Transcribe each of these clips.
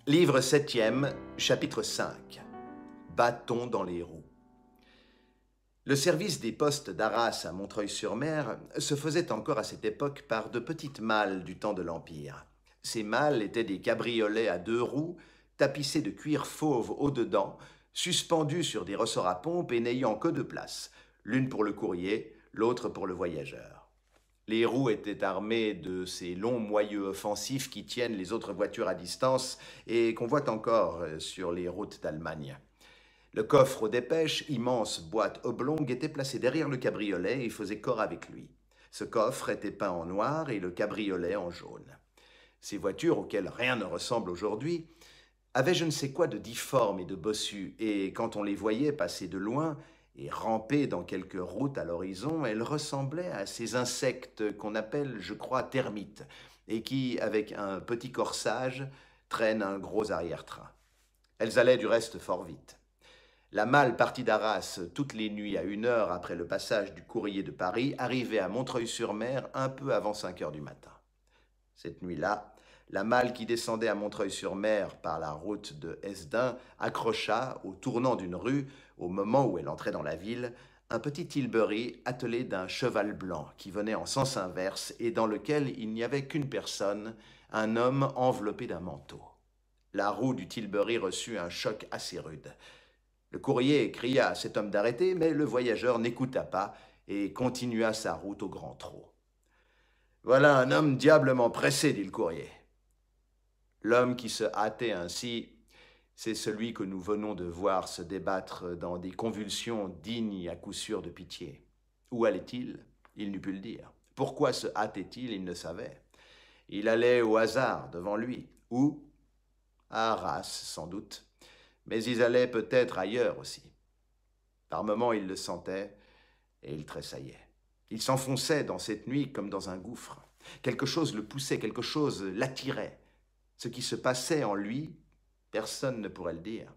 Livre 7e, chapitre 5. Bâton dans les roues. Le service des postes d'Arras à Montreuil-sur-Mer se faisait encore à cette époque par de petites malles du temps de l'Empire. Ces malles étaient des cabriolets à 2 roues, tapissés de cuir fauve au-dedans, suspendus sur des ressorts à pompe et n'ayant que 2 places, l'une pour le courrier, l'autre pour le voyageur. Les roues étaient armées de ces longs moyeux offensifs qui tiennent les autres voitures à distance et qu'on voit encore sur les routes d'Allemagne. Le coffre aux dépêches, immense boîte oblongue, était placé derrière le cabriolet et faisait corps avec lui. Ce coffre était peint en noir et le cabriolet en jaune. Ces voitures, auxquelles rien ne ressemble aujourd'hui, avaient je ne sais quoi de difforme et de bossu, et quand on les voyait passer de loin et ramper dans quelques routes à l'horizon, elles ressemblaient à ces insectes qu'on appelle, je crois, termites, et qui, avec un petit corsage, traînent un gros arrière-train. Elles allaient du reste fort vite. La malle partie d'Arras toutes les nuits à 1 heure après le passage du courrier de Paris arrivait à Montreuil-sur-Mer un peu avant 5 heures du matin. Cette nuit-là, la malle qui descendait à Montreuil-sur-Mer par la route de Hesdin accrocha, au tournant d'une rue, au moment où elle entrait dans la ville, un petit tilbury attelé d'un cheval blanc qui venait en sens inverse et dans lequel il n'y avait qu'une personne, un homme enveloppé d'un manteau. La roue du tilbury reçut un choc assez rude. Le courrier cria à cet homme d'arrêter, mais le voyageur n'écouta pas et continua sa route au grand trot. « Voilà un homme diablement pressé, dit le courrier. L'homme qui se hâtait ainsi, c'est celui que nous venons de voir se débattre dans des convulsions dignes à coup sûr de pitié. Où allait-il? Il n'eût pu le dire. Pourquoi se hâtait-il? Il ne savait. Il allait au hasard devant lui. Où? À Arras, sans doute. Mais il allait peut-être ailleurs aussi. Par moments, il le sentait et il tressaillait. Il s'enfonçait dans cette nuit comme dans un gouffre. Quelque chose le poussait, quelque chose l'attirait. Ce qui se passait en lui, personne ne pourrait le dire.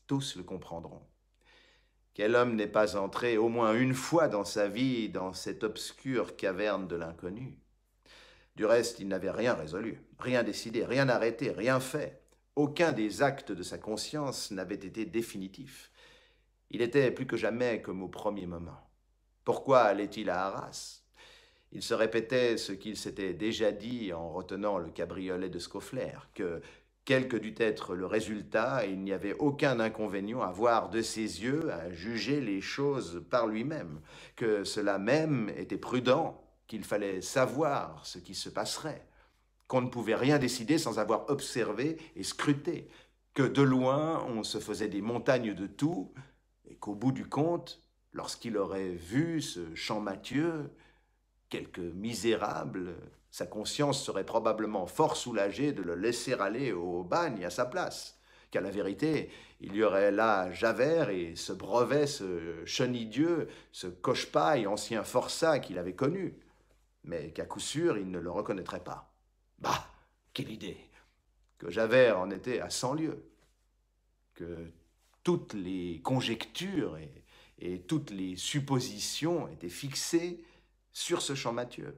Tous le comprendront. Quel homme n'est pas entré au moins une fois dans sa vie dans cette obscure caverne de l'inconnu? Du reste, il n'avait rien résolu, rien décidé, rien arrêté, rien fait. Aucun des actes de sa conscience n'avait été définitif. Il était plus que jamais comme au premier moment. Pourquoi allait-il à Arras? Il se répétait ce qu'il s'était déjà dit en retenant le cabriolet de Scaufflaire, que, quel que dût être le résultat, il n'y avait aucun inconvénient à voir de ses yeux, à juger les choses par lui-même, que cela même était prudent, qu'il fallait savoir ce qui se passerait, qu'on ne pouvait rien décider sans avoir observé et scruté, que de loin on se faisait des montagnes de tout, et qu'au bout du compte, lorsqu'il aurait vu ce Champmathieu, quelque misérable, sa conscience serait probablement fort soulagée de le laisser aller au bagne à sa place, qu'à la vérité, il y aurait là Javert et ce brevet, ce chenildieu, ce cochepaille ancien forçat qu'il avait connu, mais qu'à coup sûr il ne le reconnaîtrait pas. Bah, quelle idée! Que Javert en était à 100 lieues, que toutes les conjectures et toutes les suppositions étaient fixées sur ce Champmathieu,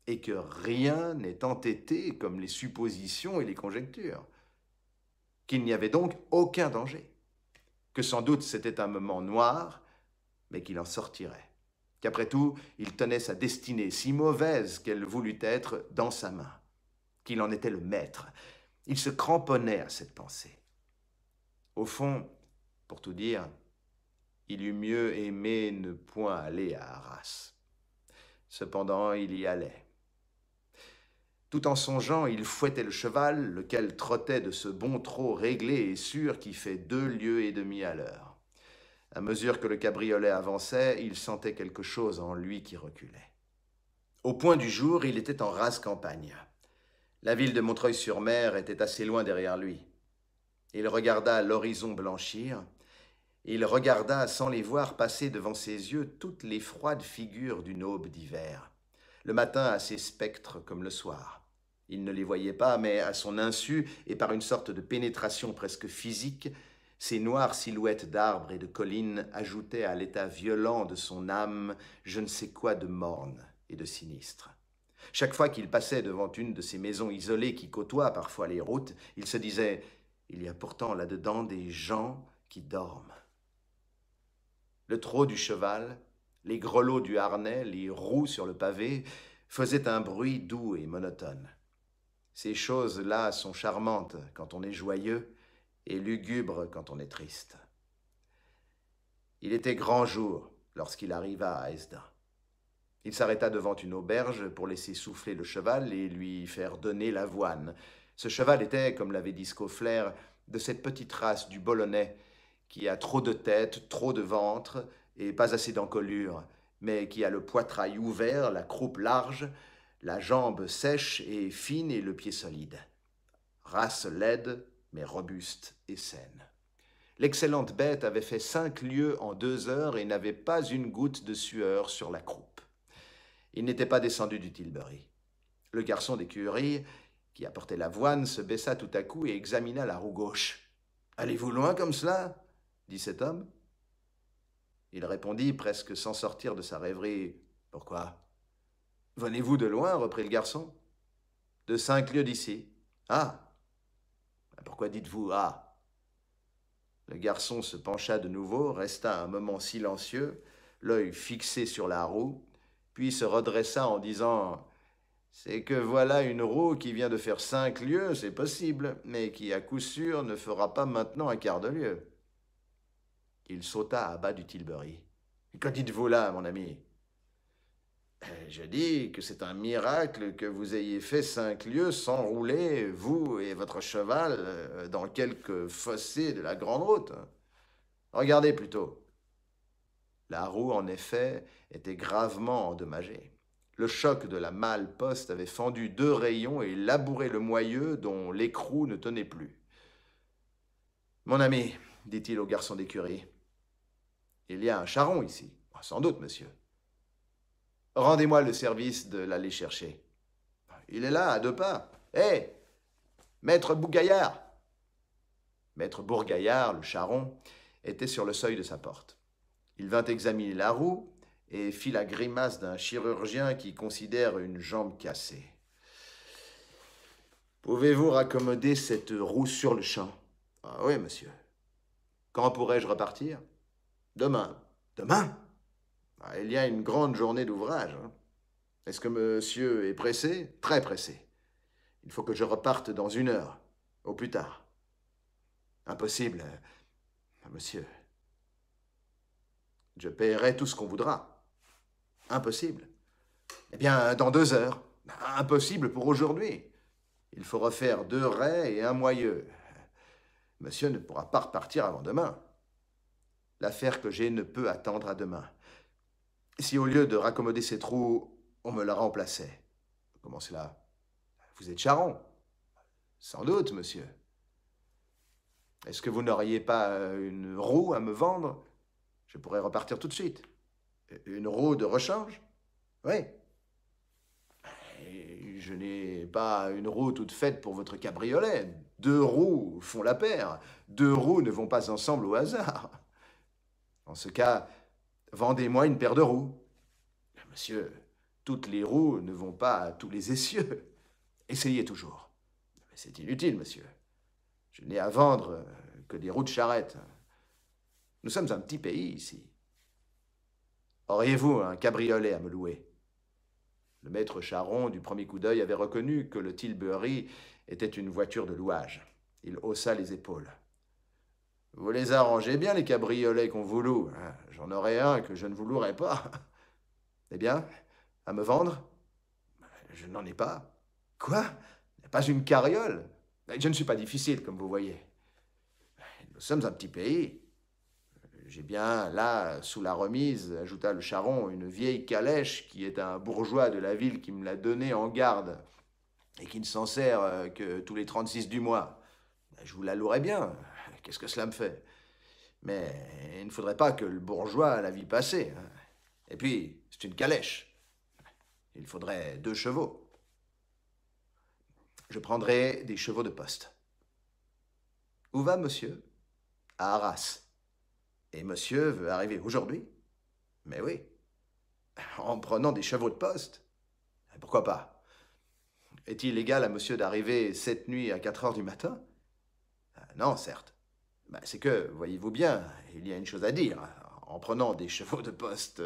et que rien n'est entêté comme les suppositions et les conjectures, qu'il n'y avait donc aucun danger, que sans doute c'était un moment noir, mais qu'il en sortirait, qu'après tout, il tenait sa destinée, si mauvaise qu'elle voulut être, dans sa main, qu'il en était le maître. Il se cramponnait à cette pensée. Au fond, pour tout dire, il eût mieux aimé ne point aller à Arras. Cependant, il y allait. Tout en songeant, il fouettait le cheval, lequel trottait de ce bon trot réglé et sûr qui fait 2 lieues et demie à l'heure. À mesure que le cabriolet avançait, il sentait quelque chose en lui qui reculait. Au point du jour, il était en rase campagne. La ville de Montreuil-sur-Mer était assez loin derrière lui. Il regarda l'horizon blanchir. Il regarda, sans les voir, passer devant ses yeux toutes les froides figures d'une aube d'hiver. Le matin a ses spectres comme le soir. Il ne les voyait pas, mais à son insu et par une sorte de pénétration presque physique, ces noires silhouettes d'arbres et de collines ajoutaient à l'état violent de son âme je ne sais quoi de morne et de sinistre. Chaque fois qu'il passait devant une de ces maisons isolées qui côtoient parfois les routes, il se disait « Il y a pourtant là-dedans des gens qui dorment ». Le trot du cheval, les grelots du harnais, les roues sur le pavé faisaient un bruit doux et monotone. Ces choses-là sont charmantes quand on est joyeux et lugubres quand on est triste. Il était grand jour lorsqu'il arriva à Hesdin. Il s'arrêta devant une auberge pour laisser souffler le cheval et lui faire donner l'avoine. Ce cheval était, comme l'avait dit Scaufflaire, de cette petite race du Bolonais qui a trop de tête, trop de ventre et pas assez d'encolure, mais qui a le poitrail ouvert, la croupe large, la jambe sèche et fine et le pied solide. Race laide, mais robuste et saine. L'excellente bête avait fait 5 lieues en 2 heures et n'avait pas une goutte de sueur sur la croupe. Il n'était pas descendu du Tilbury. Le garçon d'écurie, qui apportait l'avoine, se baissa tout à coup et examina la roue gauche. « Allez-vous loin comme cela ?» dit cet homme. Il répondit presque sans sortir de sa rêverie. « Pourquoi ?»« Venez-vous de loin ?» reprit le garçon. « De 5 lieues d'ici. »« Ah ! Pourquoi dites-vous « ah » ?» Le garçon se pencha de nouveau, resta un moment silencieux, l'œil fixé sur la roue, puis se redressa en disant « C'est que voilà une roue qui vient de faire 5 lieues, c'est possible, mais qui à coup sûr ne fera pas maintenant un quart de lieue. » Il sauta à bas du Tilbury. « Que dites-vous là, mon ami ?»« Je dis que c'est un miracle que vous ayez fait 5 lieues sans rouler, vous et votre cheval, dans quelque fossé de la grande route. Regardez plutôt. » La roue, en effet, était gravement endommagée. Le choc de la malle-poste avait fendu 2 rayons et labouré le moyeu dont l'écrou ne tenait plus. « Mon ami, dit-il au garçon d'écurie, il y a un charron ici. »« Sans doute, monsieur. »« Rendez-moi le service de l'aller chercher. »« Il est là, à 2 pas. Hé, maître Bourgaillard !» Maître Bourgaillard, le charron, était sur le seuil de sa porte. Il vint examiner la roue et fit la grimace d'un chirurgien qui considère une jambe cassée. « Pouvez-vous raccommoder cette roue sur le champ ?»« Ah oui, monsieur. »« Quand pourrais-je repartir ?»« Demain. »« Demain ? Il y a une grande journée d'ouvrage. Est-ce que monsieur est pressé ? Très pressé. Il faut que je reparte dans 1 heure, au plus tard. »« Impossible, monsieur. » « Je paierai tout ce qu'on voudra. »« Impossible. »« Eh bien, dans 2 heures. »« Impossible pour aujourd'hui. Il faut refaire 2 raies et 1 moyeu. Monsieur ne pourra pas repartir avant demain. L'affaire que j'ai ne peut attendre à demain. Si au lieu de raccommoder ces trous, on me la remplaçait. »« Comment cela ? Vous êtes charron. »« Sans doute, monsieur. »« Est-ce que vous n'auriez pas une roue à me vendre ? Je pourrais repartir tout de suite. »« Une roue de rechange ? » ?»« Oui. »« Je n'ai pas une roue toute faite pour votre cabriolet. 2 roues font la paire. 2 roues ne vont pas ensemble au hasard. En ce cas, vendez-moi une paire de roues. »« Monsieur, toutes les roues ne vont pas à tous les essieux. Essayez toujours. »« Mais c'est inutile, monsieur. Je n'ai à vendre que des roues de charrette. Nous sommes un petit pays ici. Auriez-vous un cabriolet à me louer ? » Le maître charron, du premier coup d'œil, avait reconnu que le Tilbury était une voiture de louage. Il haussa les épaules. « Vous les arrangez bien, les cabriolets qu'on vous loue. J'en aurais un que je ne vous louerais pas. »« Eh bien, à me vendre ? » ?»« Je n'en ai pas. »« Quoi ? Pas une carriole ? Je ne suis pas difficile, comme vous voyez. Nous sommes un petit pays. J'ai bien, là, sous la remise, ajouta le charron, une vieille calèche qui est un bourgeois de la ville qui me l'a donnée en garde et qui ne s'en sert que tous les 36 du mois. Je vous la louerais bien. Qu'est-ce que cela me fait ? Mais il ne faudrait pas que le bourgeois la vît passer. Et puis, c'est une calèche. Il faudrait 2 chevaux. Je prendrai des chevaux de poste. Où va monsieur ? À Arras. Et monsieur veut arriver aujourd'hui ? Mais oui. En prenant des chevaux de poste ? Pourquoi pas? Est-il égal à monsieur d'arriver cette nuit à 4 heures du matin? Non, certes. Ben, c'est que, voyez-vous bien, il y a une chose à dire. En prenant des chevaux de poste...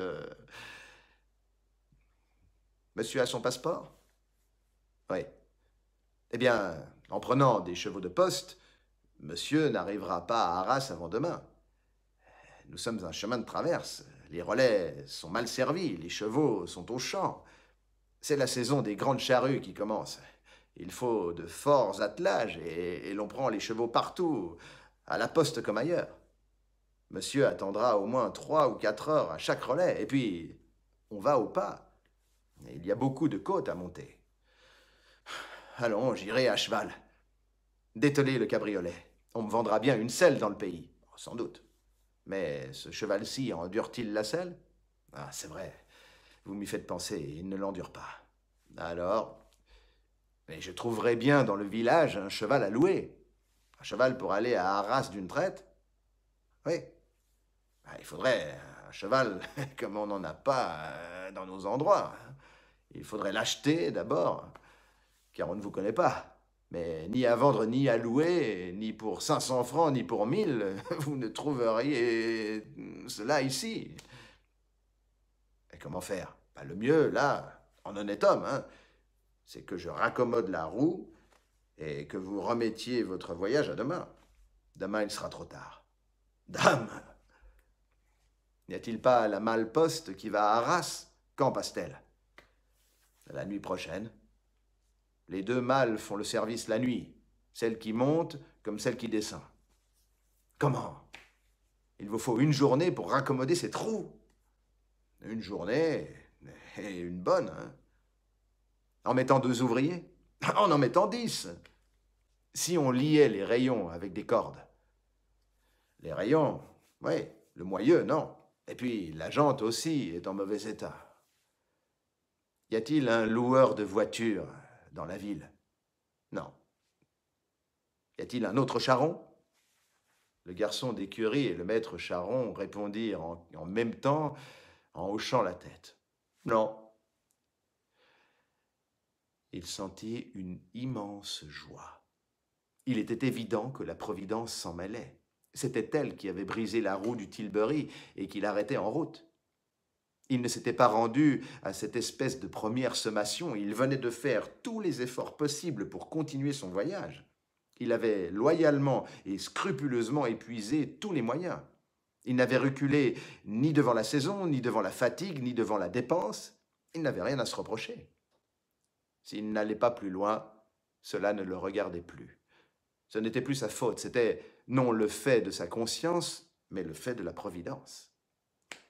Monsieur a son passeport? Oui. Eh bien, en prenant des chevaux de poste, monsieur n'arrivera pas à Arras avant demain. Nous sommes un chemin de traverse. Les relais sont mal servis, les chevaux sont au champ. C'est la saison des grandes charrues qui commence. Il faut de forts attelages et l'on prend les chevaux partout, à la poste comme ailleurs. Monsieur attendra au moins 3 ou 4 heures à chaque relais, et puis on va au pas. Il y a beaucoup de côtes à monter. Allons, j'irai à cheval. Dételez le cabriolet. On me vendra bien une selle dans le pays. Sans doute. Mais ce cheval-ci endure-t-il la selle? Ah, c'est vrai. Vous m'y faites penser, il ne l'endure pas. Alors, mais je trouverai bien dans le village un cheval à louer. Un cheval pour aller à Arras d'une traite? Oui. Ah, il faudrait un cheval comme on n'en a pas dans nos endroits. Il faudrait l'acheter d'abord, car on ne vous connaît pas. Mais ni à vendre, ni à louer, ni pour 500 francs, ni pour 1000, vous ne trouveriez cela ici. Et comment faire? Bah, le mieux, là, en honnête homme, hein, c'est que je raccommode la roue et que vous remettiez votre voyage à demain. Demain, il sera trop tard. Dame! N'y a-t-il pas la malle-poste qui va à Arras? Quand passe-t-elle? La nuit prochaine. Les deux malles font le service la nuit, celle qui monte comme celle qui descend. Comment? Il vous faut une journée pour raccommoder ces trous. Une journée, et une bonne, hein? En mettant 2 ouvriers? En mettant 10. Si on liait les rayons avec des cordes. Les rayons, oui, le moyeu, non. Et puis, la jante aussi est en mauvais état. Y a-t-il un loueur de voitures dans la ville? Non. Y a-t-il un autre charron? Le garçon d'écurie et le maître charron répondirent en même temps en hochant la tête. Non. Il sentit une immense joie. Il était évident que la Providence s'en mêlait. C'était elle qui avait brisé la roue du Tilbury et qui l'arrêtait en route. Il ne s'était pas rendu à cette espèce de première sommation. Il venait de faire tous les efforts possibles pour continuer son voyage. Il avait loyalement et scrupuleusement épuisé tous les moyens. Il n'avait reculé ni devant la saison, ni devant la fatigue, ni devant la dépense. Il n'avait rien à se reprocher. S'il n'allait pas plus loin, cela ne le regardait plus. Ce n'était plus sa faute, c'était non le fait de sa conscience, mais le fait de la Providence.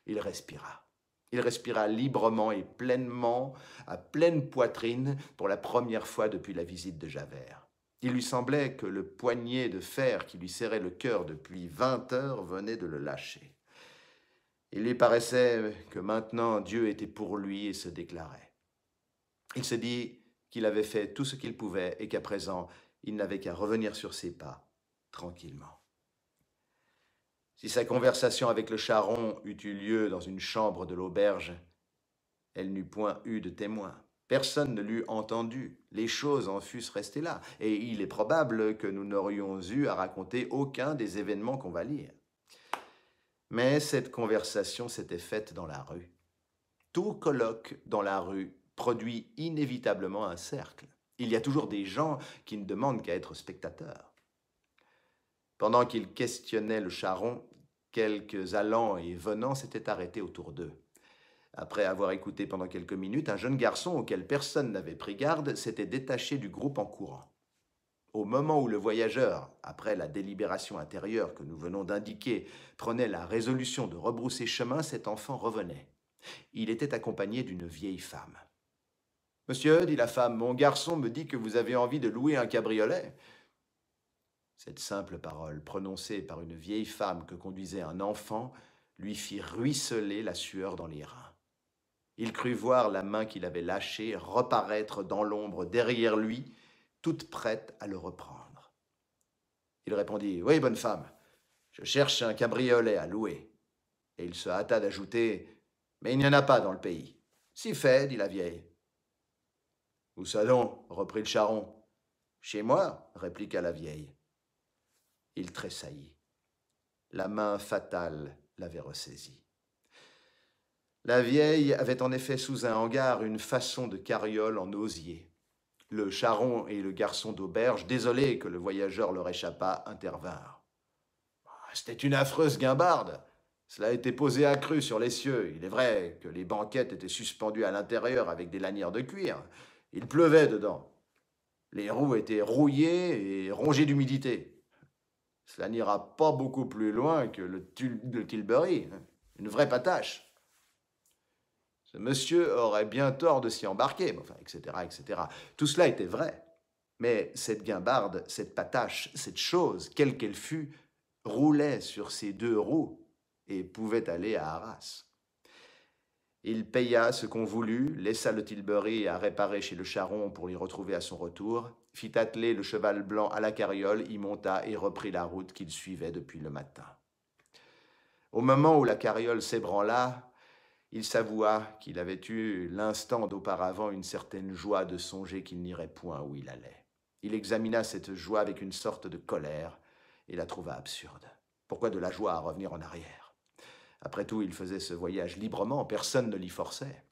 Il respira. Il respira librement et pleinement, à pleine poitrine, pour la première fois depuis la visite de Javert. Il lui semblait que le poignet de fer qui lui serrait le cœur depuis 20 heures venait de le lâcher. Il lui paraissait que maintenant Dieu était pour lui et se déclarait. Il se dit qu'il avait fait tout ce qu'il pouvait et qu'à présent, il n'avait qu'à revenir sur ses pas, tranquillement. Si sa conversation avec le charron eût eu lieu dans une chambre de l'auberge, elle n'eût point eu de témoin. Personne ne l'eût entendu. Les choses en fussent restées là. Et il est probable que nous n'aurions eu à raconter aucun des événements qu'on va lire. Mais cette conversation s'était faite dans la rue. Tout colloque dans la rue produit inévitablement un cercle. Il y a toujours des gens qui ne demandent qu'à être spectateurs. Pendant qu'il questionnait le charron, quelques allants et venants s'étaient arrêtés autour d'eux. Après avoir écouté pendant quelques minutes, un jeune garçon auquel personne n'avait pris garde s'était détaché du groupe en courant. Au moment où le voyageur, après la délibération intérieure que nous venons d'indiquer, prenait la résolution de rebrousser chemin, cet enfant revenait. Il était accompagné d'une vieille femme. « Monsieur, dit la femme, mon garçon me dit que vous avez envie de louer un cabriolet. » Cette simple parole, prononcée par une vieille femme que conduisait un enfant, lui fit ruisseler la sueur dans les reins. Il crut voir la main qu'il avait lâchée reparaître dans l'ombre derrière lui, toute prête à le reprendre. Il répondit « Oui, bonne femme, je cherche un cabriolet à louer. » Et il se hâta d'ajouter « Mais il n'y en a pas dans le pays. »« Si fait, dit la vieille. » Où ça donc? Reprit le charron. Chez moi, répliqua la vieille. Il tressaillit. La main fatale l'avait ressaisi. La vieille avait en effet sous un hangar une façon de carriole en osier. Le charron et le garçon d'auberge, désolés que le voyageur leur échappât, intervinrent. C'était une affreuse guimbarde. Cela a été posé à cru sur les cieux. Il est vrai que les banquettes étaient suspendues à l'intérieur avec des lanières de cuir. Il pleuvait dedans. Les roues étaient rouillées et rongées d'humidité. Cela n'ira pas beaucoup plus loin que le Tilbury. Une vraie patache. Ce monsieur aurait bien tort de s'y embarquer, enfin, etc., etc. Tout cela était vrai. Mais cette guimbarde, cette patache, cette chose, quelle qu'elle fût, roulait sur ses deux roues et pouvait aller à Arras. Il paya ce qu'on voulut, laissa le Tilbury à réparer chez le charron pour l'y retrouver à son retour, fit atteler le cheval blanc à la carriole, y monta et reprit la route qu'il suivait depuis le matin. Au moment où la carriole s'ébranla, il s'avoua qu'il avait eu l'instant d'auparavant une certaine joie de songer qu'il n'irait point où il allait. Il examina cette joie avec une sorte de colère et la trouva absurde. Pourquoi de la joie à revenir en arrière? Après tout, il faisait ce voyage librement, personne ne l'y forçait.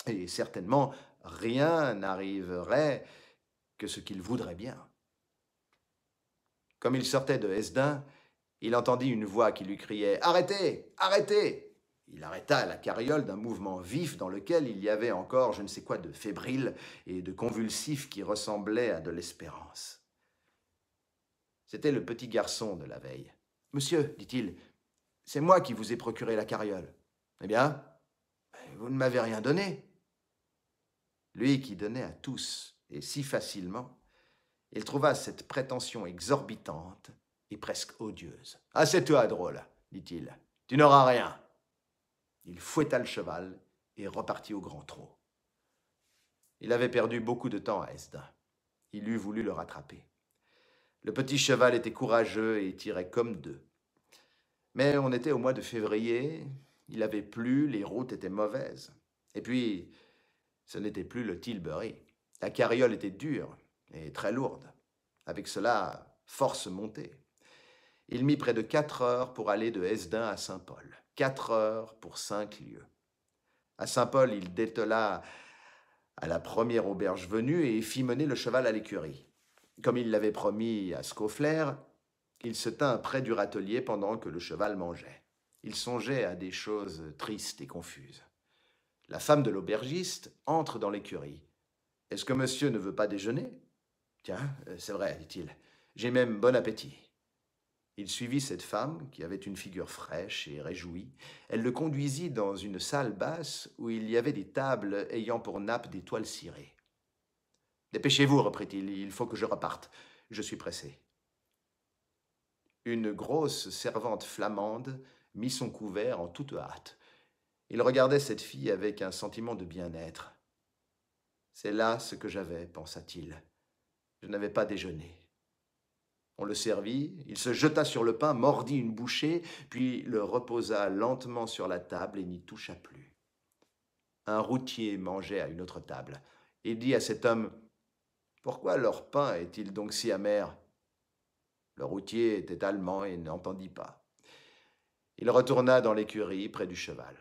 Et certainement, rien n'arriverait que ce qu'il voudrait bien. Comme il sortait de Hesdin, il entendit une voix qui lui criait « Arrêtez! Arrêtez !» Il arrêta la carriole d'un mouvement vif dans lequel il y avait encore je ne sais quoi de fébrile et de convulsif qui ressemblait à de l'espérance. C'était le petit garçon de la veille. « Monsieur, dit-il, c'est moi qui vous ai procuré la carriole. »« Eh bien, vous ne m'avez rien donné. » Lui qui donnait à tous, et si facilement, il trouva cette prétention exorbitante et presque odieuse. « Ah, c'est toi, drôle, dit-il. Tu n'auras rien. » Il fouetta le cheval et repartit au grand trot. Il avait perdu beaucoup de temps à Hesdin. Il eût voulu le rattraper. Le petit cheval était courageux et tirait comme deux. Mais on était au mois de février, il avait plu, les routes étaient mauvaises. Et puis, ce n'était plus le Tilbury. La carriole était dure et très lourde. Avec cela, force montée. Il mit près de 4 heures pour aller de Hesdin à Saint-Paul. 4 heures pour 5 lieues. À Saint-Paul, il détela à la première auberge venue et fit mener le cheval à l'écurie. Comme il l'avait promis à Scaufflaire, il se tint près du râtelier pendant que le cheval mangeait. Il songeait à des choses tristes et confuses. La femme de l'aubergiste entre dans l'écurie. « Est-ce que monsieur ne veut pas déjeuner ?»« Tiens, c'est vrai, dit-il. J'ai même bon appétit. » Il suivit cette femme, qui avait une figure fraîche et réjouie. Elle le conduisit dans une salle basse où il y avait des tables ayant pour nappe des toiles cirées. « Dépêchez-vous, reprit-il, il faut que je reparte. Je suis pressé. » Une grosse servante flamande mit son couvert en toute hâte. Il regardait cette fille avec un sentiment de bien-être. « C'est là ce que j'avais, pensa-t-il. Je n'avais pas déjeuné. » On le servit, il se jeta sur le pain, mordit une bouchée, puis le reposa lentement sur la table et n'y toucha plus. Un routier mangeait à une autre table et dit à cet homme « Pourquoi leur pain est-il donc si amer ?» Le routier était allemand et n'entendit pas. Il retourna dans l'écurie près du cheval.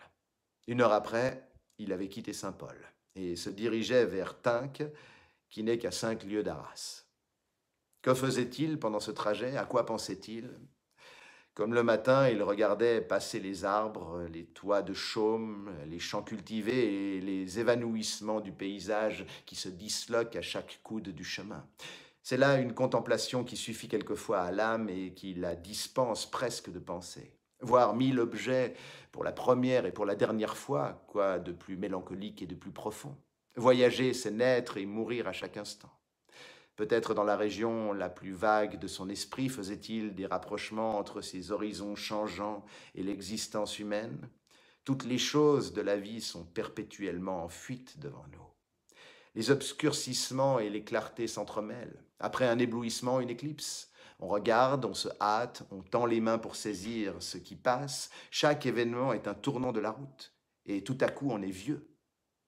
1 heure après, il avait quitté Saint-Paul et se dirigeait vers Tinques, qui n'est qu'à 5 lieues d'Arras. Que faisait-il pendant ce trajet? À quoi pensait-il? Comme le matin, il regardait passer les arbres, les toits de chaume, les champs cultivés et les évanouissements du paysage qui se disloquent à chaque coude du chemin. C'est là une contemplation qui suffit quelquefois à l'âme et qui la dispense presque de penser. Voir 1000 objets pour la première et pour la dernière fois, quoi de plus mélancolique et de plus profond. Voyager, c'est naître et mourir à chaque instant. Peut-être dans la région la plus vague de son esprit faisait-il des rapprochements entre ces horizons changeants et l'existence humaine. Toutes les choses de la vie sont perpétuellement en fuite devant nous. Les obscurcissements et les clartés s'entremêlent. Après un éblouissement, une éclipse. On regarde, on se hâte, on tend les mains pour saisir ce qui passe. Chaque événement est un tournant de la route. Et tout à coup, on est vieux.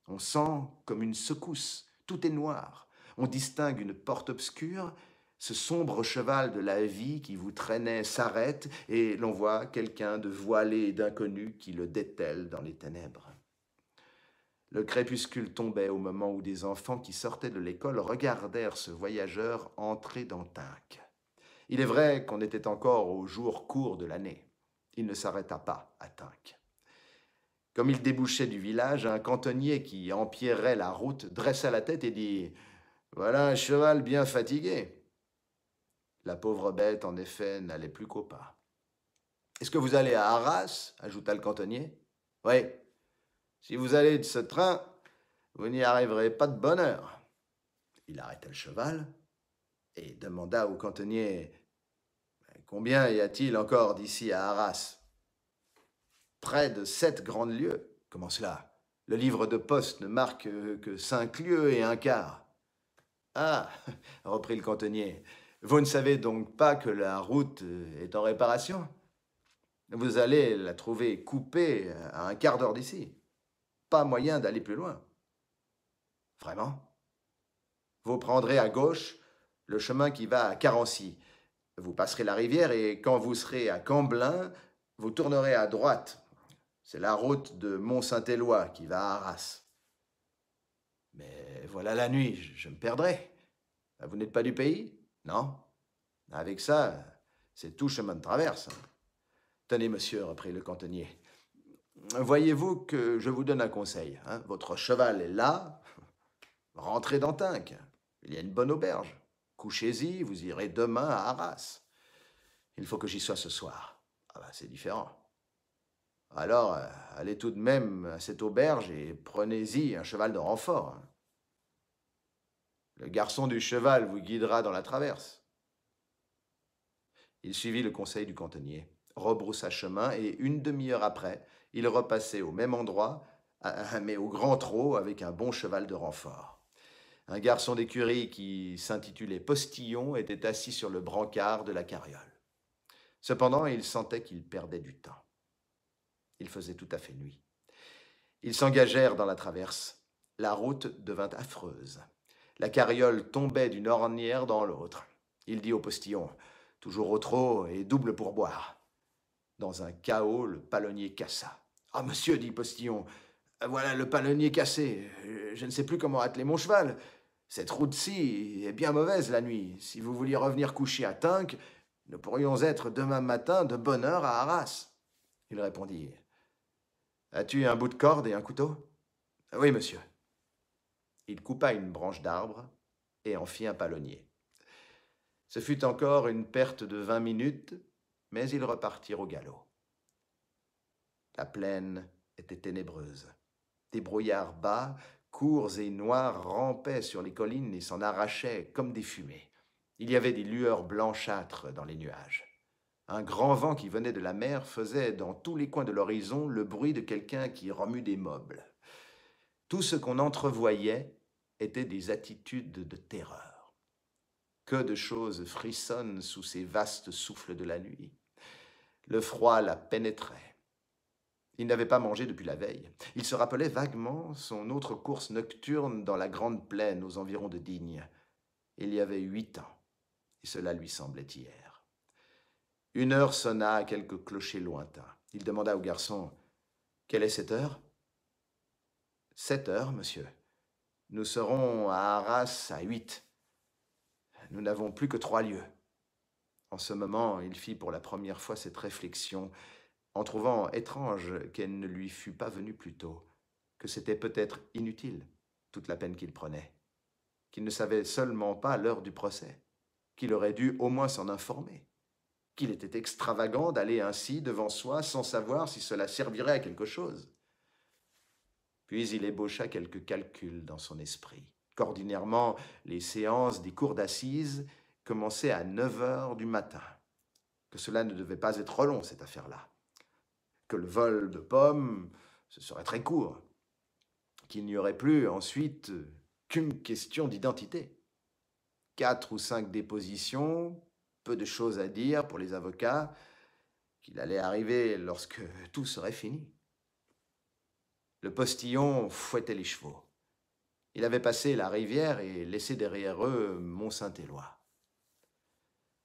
On sent comme une secousse. Tout est noir. On distingue une porte obscure. Ce sombre cheval de la vie qui vous traînait s'arrête et l'on voit quelqu'un de voilé et d'inconnu qui le dételle dans les ténèbres. Le crépuscule tombait au moment où des enfants qui sortaient de l'école regardèrent ce voyageur entrer dans Tinques. Il est vrai qu'on était encore au jour court de l'année. Il ne s'arrêta pas à Tinques. Comme il débouchait du village, un cantonnier qui empierrait la route dressa la tête et dit « Voilà un cheval bien fatigué. » La pauvre bête, en effet, n'allait plus qu'au pas. « Est-ce que vous allez à Arras ?» ajouta le cantonnier. « Oui. Si vous allez de ce train, vous n'y arriverez pas de bonne heure. » Il arrêta le cheval et demanda au cantonnier « Combien y a-t-il encore d'ici à Arras ?»« Près de 7 grandes lieues. »« Comment cela? Le livre de poste ne marque que 5 lieues et un quart. »« Ah, reprit le cantonnier, vous ne savez donc pas que la route est en réparation? Vous allez la trouver coupée à un quart d'heure d'ici. Pas moyen d'aller plus loin. »« Vraiment? Vous prendrez à gauche le chemin qui va à Carency. Vous passerez la rivière et quand vous serez à Camblin, vous tournerez à droite. C'est la route de Mont-Saint-Éloi qui va à Arras. »« Mais voilà la nuit, je me perdrai. Vous n'êtes pas du pays? Non? Avec ça, c'est tout chemin de traverse. »« Tenez, monsieur, reprit le cantonnier. Voyez-vous que je vous donne un conseil. Votre cheval est là. Rentrez dans Tinques. Il y a une bonne auberge. Couchez-y, vous irez demain à Arras. Il faut que j'y sois ce soir. Ah ben, c'est différent. Alors, allez tout de même à cette auberge et prenez-y un cheval de renfort. Le garçon du cheval vous guidera dans la traverse. » Il suivit le conseil du cantonnier, rebroussa chemin et une demi-heure après, il repassait au même endroit, mais au grand trot avec un bon cheval de renfort. Un garçon d'écurie qui s'intitulait Postillon était assis sur le brancard de la carriole. Cependant, il sentait qu'il perdait du temps. Il faisait tout à fait nuit. Ils s'engagèrent dans la traverse. La route devint affreuse. La carriole tombait d'une ornière dans l'autre. Il dit au postillon « Toujours au trot et double pourboire. » Dans un chaos, le palonnier cassa. « Ah, monsieur, dit Postillon, voilà le palonnier cassé. Je ne sais plus comment atteler mon cheval. Cette route-ci est bien mauvaise la nuit. Si vous vouliez revenir coucher à Tinques, nous pourrions être demain matin de bonne heure à Arras. » Il répondit « As-tu un bout de corde et un couteau? »« Oui, monsieur. » Il coupa une branche d'arbre et en fit un palonnier. Ce fut encore une perte de 20 minutes, mais ils repartirent au galop. La plaine était ténébreuse. Des brouillards bas, courts et noirs rampaient sur les collines et s'en arrachaient comme des fumées. Il y avait des lueurs blanchâtres dans les nuages. Un grand vent qui venait de la mer faisait dans tous les coins de l'horizon le bruit de quelqu'un qui remue des meubles. Tout ce qu'on entrevoyait était des attitudes de terreur. Que de choses frissonnent sous ces vastes souffles de la nuit. Le froid la pénétrait. Il n'avait pas mangé depuis la veille. Il se rappelait vaguement son autre course nocturne dans la grande plaine aux environs de Digne. Il y avait 8 ans, et cela lui semblait hier. Une heure sonna à quelques clochers lointains. Il demanda au garçon « Quelle est cette heure ?»« 7 heures, monsieur. Nous serons à Arras à 8. Nous n'avons plus que 3 lieues. » En ce moment, il fit pour la première fois cette réflexion, en trouvant étrange qu'elle ne lui fût pas venue plus tôt, que c'était peut-être inutile, toute la peine qu'il prenait, qu'il ne savait seulement pas l'heure du procès, qu'il aurait dû au moins s'en informer, qu'il était extravagant d'aller ainsi devant soi sans savoir si cela servirait à quelque chose. Puis il ébaucha quelques calculs dans son esprit, qu'ordinairement les séances des cours d'assises commençaient à 9 heures du matin, que cela ne devait pas être long, cette affaire-là, que le vol de pommes, ce serait très court, qu'il n'y aurait plus ensuite qu'une question d'identité. 4 ou 5 dépositions, peu de choses à dire pour les avocats, qu'il allait arriver lorsque tout serait fini. Le postillon fouettait les chevaux. Ils avaient passé la rivière et laissé derrière eux Mont-Saint-Éloi.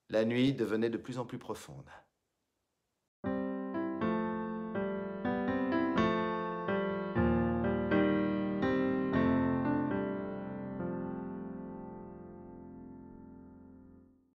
La nuit devenait de plus en plus profonde.